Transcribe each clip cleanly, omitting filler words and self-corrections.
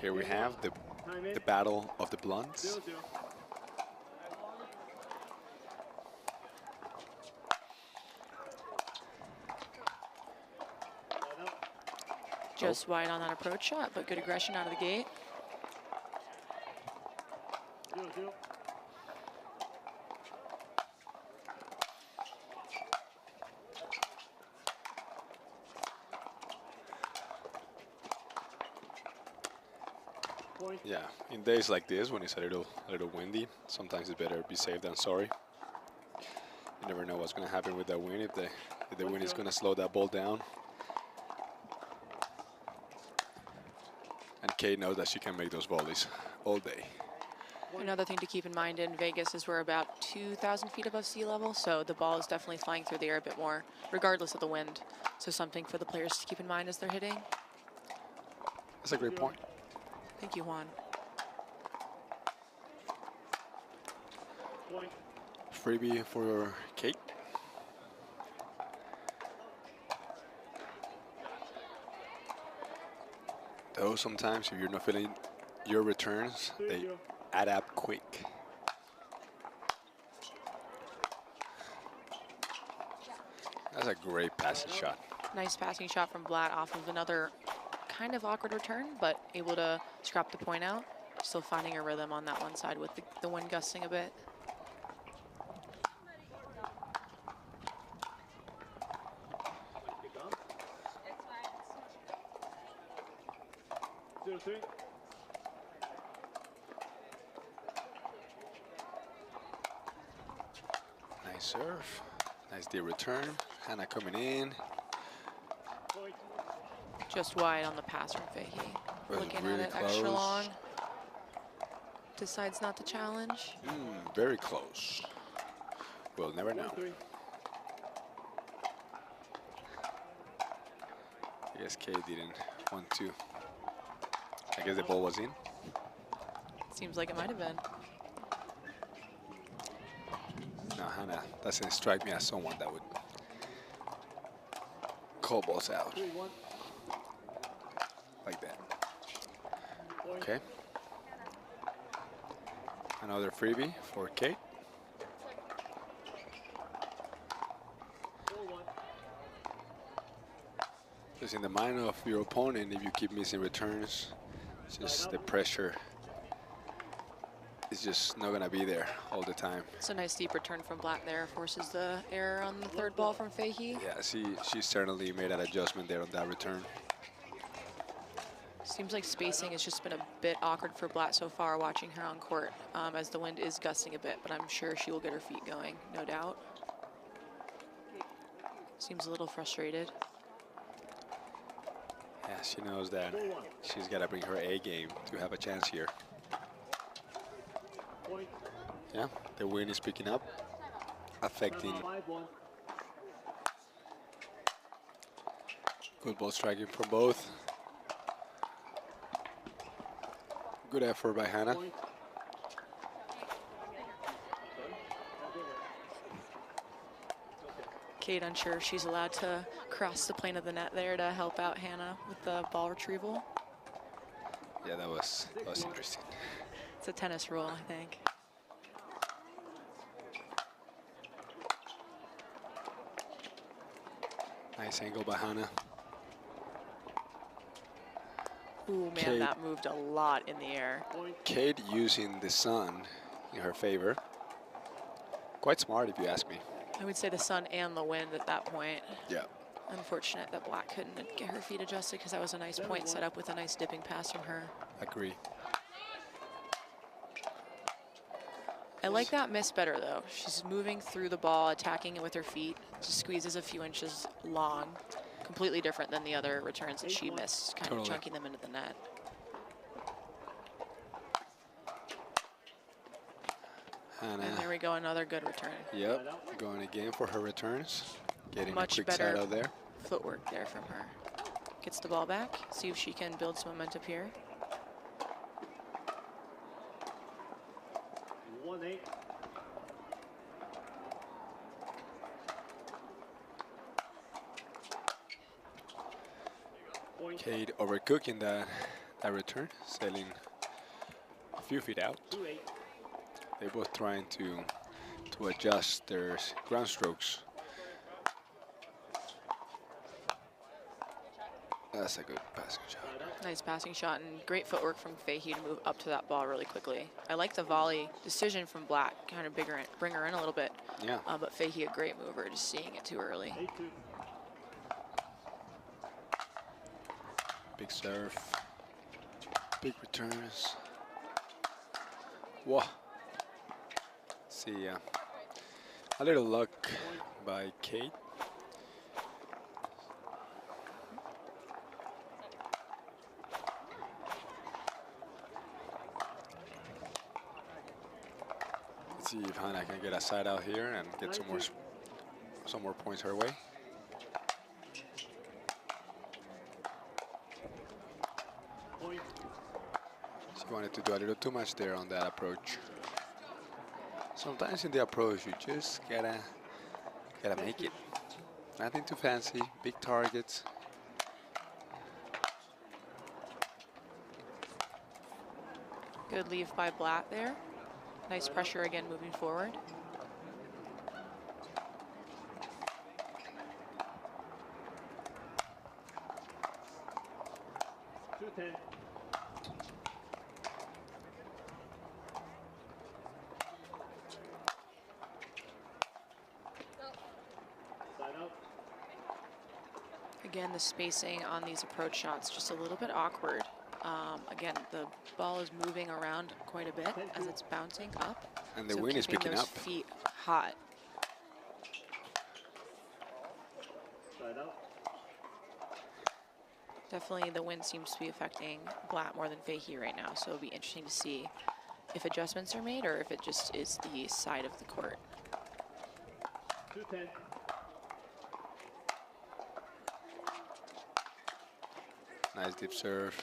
Here we have the battle of the blunts. Just wide on that approach shot, but good aggression out of the gate. Yeah, in days like this, when it's a little windy, sometimes it's better be safe than sorry. You never know what's going to happen with that wind, if the wind is going to slow that ball down. And Kate knows that she can make those volleys all day. Another thing to keep in mind in Vegas is we're about 2,000 feet above sea level, so the ball is definitely flying through the air a bit more, regardless of the wind. So something for the players to keep in mind as they're hitting. That's a great point. Thank you, Juan. Freebie for Kate. Though sometimes if you're not feeling your returns, they add up quick. That's a great passing shot. Nice passing shot from Blatt off of another kind of awkward return, but able to scrap the point out. Still finding a rhythm on that one side with the wind gusting a bit. Nice serve. Nice deep return. Hannah coming in. Just wide on the pass from Fahey. Looking really at it close. extra long. Decides not to challenge. Very close. We'll never know. I guess Kay didn't want to. I guess the ball was in. Seems like it might have been. No, Hannah doesn't strike me as someone that would call balls out like that. Okay. Another freebie for Kate. Just in the mind of your opponent, if you keep missing returns, it's just the pressure is just not gonna be there all the time. It's a nice deep return from Blatt there. Forces the error on the third ball from Fahey. Yeah, she certainly made an adjustment there on that return. Seems like spacing has just been a bit awkward for Blatt so far watching her on court, as the wind is gusting a bit, but I'm sure she will get her feet going, no doubt. Seems a little frustrated. Yeah, she knows that she's got to bring her A game to have a chance here. Yeah, the wind is picking up, affecting. Good ball striking from both. Good effort by Hannah. Kate unsure if she's allowed to cross the plane of the net there to help out Hannah with the ball retrieval. Yeah, that was interesting. It's a tennis rule, I think. Nice angle by Hannah. Ooh, man, Kate. that moved a lot in the air. Kate using the sun in her favor. Quite smart, if you ask me. I would say the sun and the wind at that point. Yeah. Unfortunate that Blatt couldn't get her feet adjusted because that was a nice point set up with a nice dipping pass from her. Agree. I like that miss better, though. She's moving through the ball, attacking it with her feet. Just squeezes a few inches long. Completely different than the other returns that she missed, kind of chunking them into the net. Hannah. And there we go, another good return. Yep, going again for her returns. Getting Much a quick better side out there. footwork there from her. Gets the ball back, see if she can build some momentum here. 1-8. Kate overcooking that that return, sailing a few feet out. They're both trying to adjust their ground strokes. That's a good passing shot. Nice passing shot and great footwork from Fahey to move up to that ball really quickly. I like the volley decision from Blatt, kind of bring her in a little bit. Yeah. But Fahey, a great mover, just seeing it too early. Big serve, big returns. Whoa. See, a little luck by Kate. Let's see if Hannah can get a side out here and get some more points her way. She wanted to do a little too much there on that approach. Sometimes in the approach you just gotta make it. Nothing too fancy, big targets. Good leave by Blatt there. Nice pressure again moving forward. Again, the spacing on these approach shots just a little bit awkward. Again, the ball is moving around quite a bit as it's bouncing up. And the wind is picking those up. Feet hot. Definitely the wind seems to be affecting Blatt more than Fahey right now, so it'll be interesting to see if adjustments are made or if it just is the side of the court. 2-10. Nice deep serve.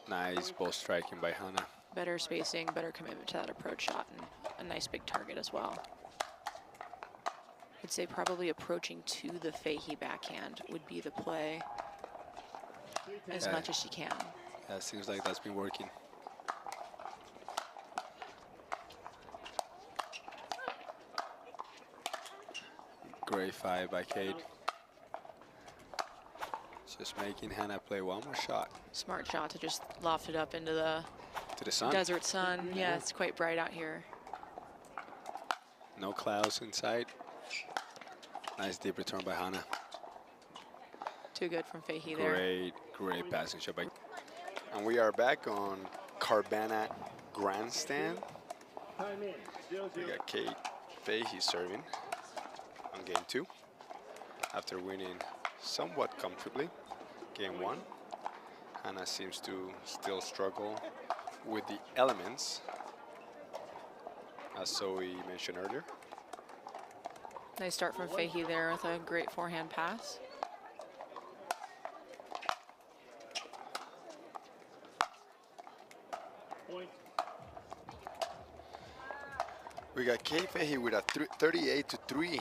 Nice ball striking by Hannah. Better spacing, better commitment to that approach shot, and a nice big target as well. I'd say probably approaching to the Fahey backhand would be the play as much as she can. Yeah, it seems like that's been working. Great five by Kate. Just making Hannah play one more shot. Smart shot to just loft it up into the sun. Desert sun. Yeah, it's quite bright out here. No clouds in sight. Nice deep return by Hannah. Too good from Fahey there. Great passing shot by. And we are back on Carvana Grandstand. We got Kate Fahey serving on game 2 after winning somewhat comfortably game 1. Hannah seems to still struggle with the elements, as Zoe mentioned earlier. Nice start from Fahey there with a great forehand pass. We got Kate Fahey with a 38-3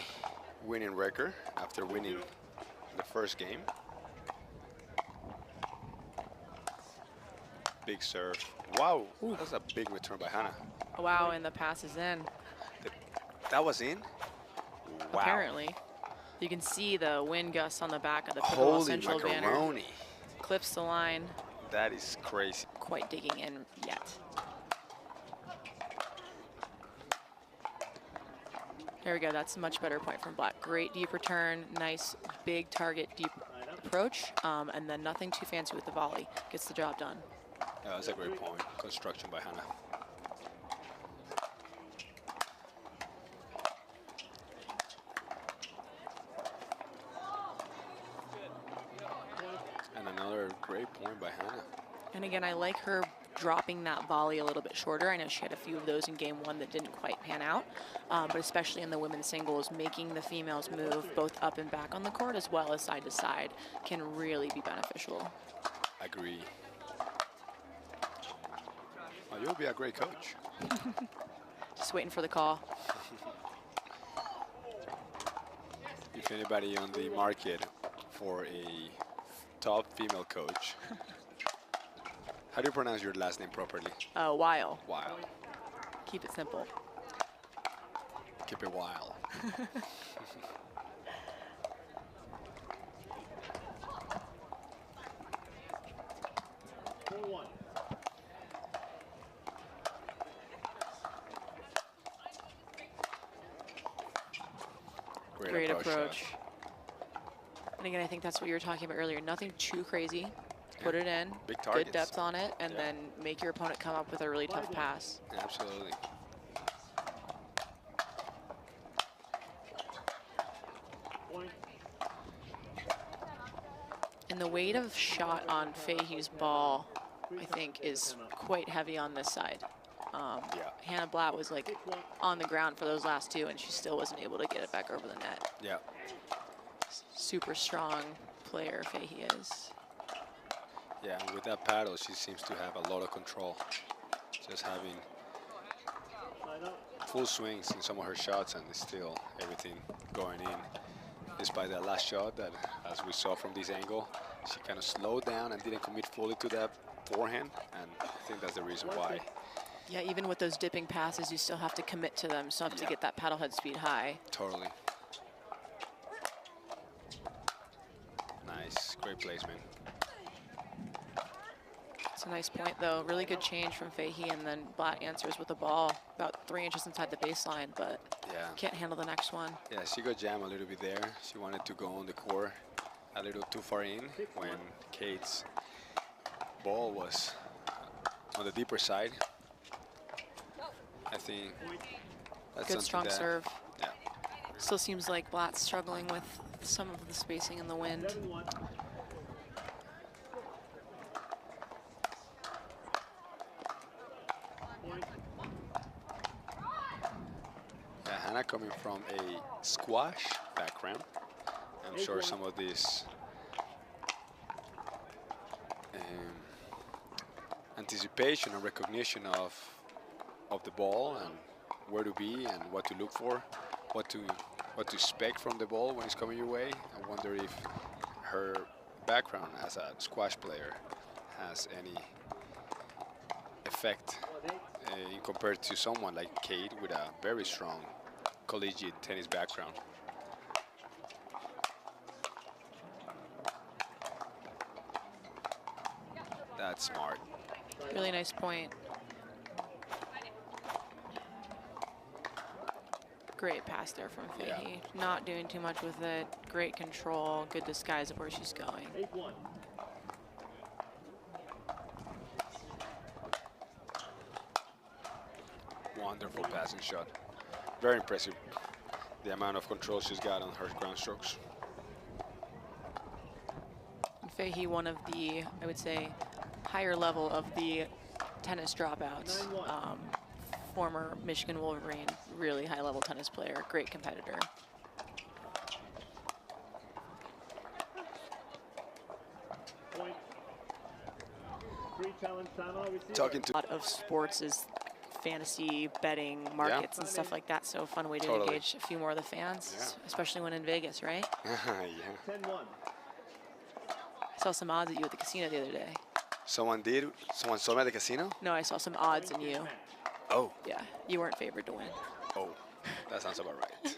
winning record after winning the first game. Big serve. Wow, that's a big return by Hannah. Wow, and the pass is in. That was in? Wow. Apparently. You can see the wind gusts on the back of the Pickleball Holy Central banner. macaroni. Clips the line. That is crazy. Quite digging in yet. There we go, that's a much better point from Blatt. Great deep return, nice big target deep approach, and then nothing too fancy with the volley. Gets the job done. Yeah, that's a great point. Construction by Hannah. And another great point by Hannah. And again, I like her dropping that volley a little bit shorter. I know she had a few of those in game 1 that didn't quite pan out, but especially in the women's singles, making the females move both up and back on the court as well as side to side can really be beneficial. Agree. Oh, you'll be a great coach. Just waiting for the call. If anybody on the market for a top female coach, How do you pronounce your last name properly? Weil. Weil. Keep it simple. Keep it wild. Great approach. Shot. And again, I think that's what you were talking about earlier. Nothing too crazy. Put it in, big targets. Good depth on it, and then make your opponent come up with a really tough pass. Absolutely. And the weight of shot on Fahey's ball, I think, is quite heavy on this side. Hannah Blatt was like on the ground for those last two, and she still wasn't able to get it back over the net. Yeah. Super strong player Fahey is. Yeah, with that paddle, she seems to have a lot of control. Just having full swings in some of her shots, and still everything going in. Despite that last shot that, as we saw from this angle, she kind of slowed down and didn't commit fully to that forehand, and I think that's the reason why. Yeah, even with those dipping passes, you still have to commit to them, so you have to get that paddle head speed high. Totally. Nice, great placement. It's a nice point, though. Really good change from Fahey, and then Blatt answers with the ball about 3 inches inside the baseline, but can't handle the next one. Yeah, she got jammed a little bit there. She wanted to go on the court a little too far in when Kate's ball was on the deeper side. I think that's good strong serve. Yeah. Still seems like Blatt's struggling with some of the spacing in the wind. Yeah, Hannah coming from a squash background. I'm sure some of this anticipation and recognition of the ball and where to be and what to look for, what to expect from the ball when it's coming your way. I wonder if her background as a squash player has any effect compared to someone like Kate with a very strong collegiate tennis background. That's smart. Really nice point. Great pass there from Fahey. Not doing too much with it. Great control. Good disguise of where she's going. Wonderful passing shot. Very impressive. The amount of control she's got on her ground strokes. And Fahey, one of the, I would say, higher level of the tennis dropouts. Former Michigan Wolverine, really high-level tennis player, great competitor. Talking to a lot of sports is fantasy betting markets and stuff like that, so a fun way to engage a few more of the fans, especially when in Vegas, right? Yeah. I saw some odds at you at the casino the other day. Someone saw me at the casino? No, I saw some odds in you. Oh. Yeah, you weren't favored to win. Oh, that sounds about right.